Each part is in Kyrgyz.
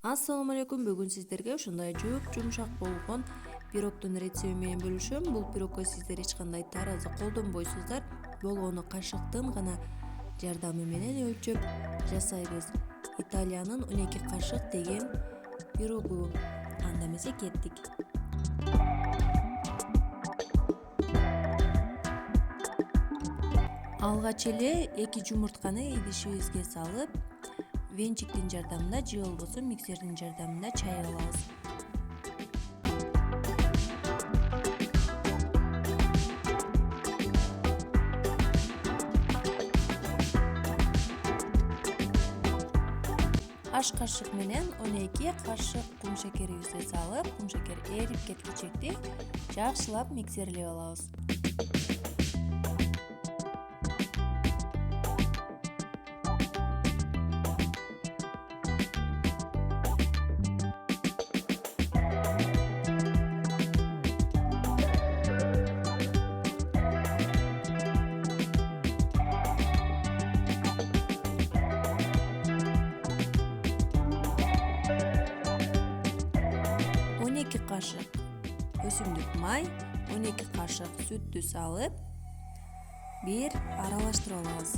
Ассаламу алейкум. Бүгүн сиздерге ушундай жумшак болгон пирогдун рецепти менен бөлүшөм. Бул пирогго сиздер эч кандай таразы колдонбойсуздар. Болгону кашыктын гана жардамы менен өлчөп жасайбыз. Италиянын 12 кашык деген пирогу. Анда эмесе кеттик. Алгач эле 2 жумуртканы идишибизге салып, венчиктин жардамында же болбосо миксердин жардамында чайып алабыз. Аш кашык менен 12 кашык кум шекерибизди салып, кум шекер эрип кеткичекти жакшылап миксерлеп алабыз. Кашык өсүмдүк май, 12 кашык сүттү салып, бир аралаштырып алабыз.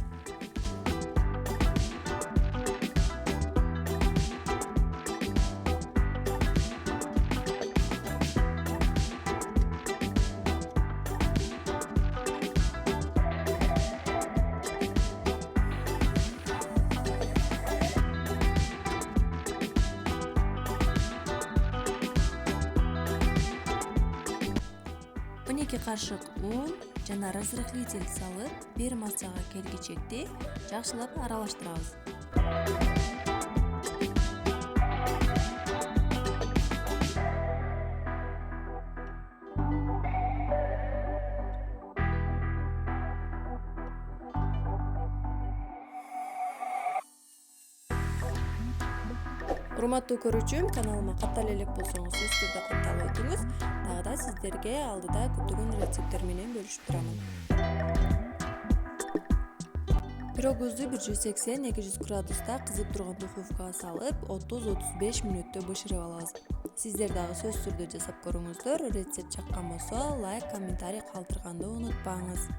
Эки кашык un жана разрыхлитель салып, бир массага келгичекти жакшылап аралаштырабыз. Урматтуу көрүүчүм, каналыма каттала элек болсоңуз сөзсүз түрдө катталып өтүңүз. Дагы да сиздерге алдыда көптөгөн рецепттер менен бөлүшүп турамын. Пирогубузду 180-200 градуста кызып турган духовкага салып, 30-35 мүнөттө бышырып алабыз. Сиздер дагы сөзсүз түрдө жасап көрүңүздөр. Рецепт жаккан болсо лайк, комментарий калтырганды унутпаңыз.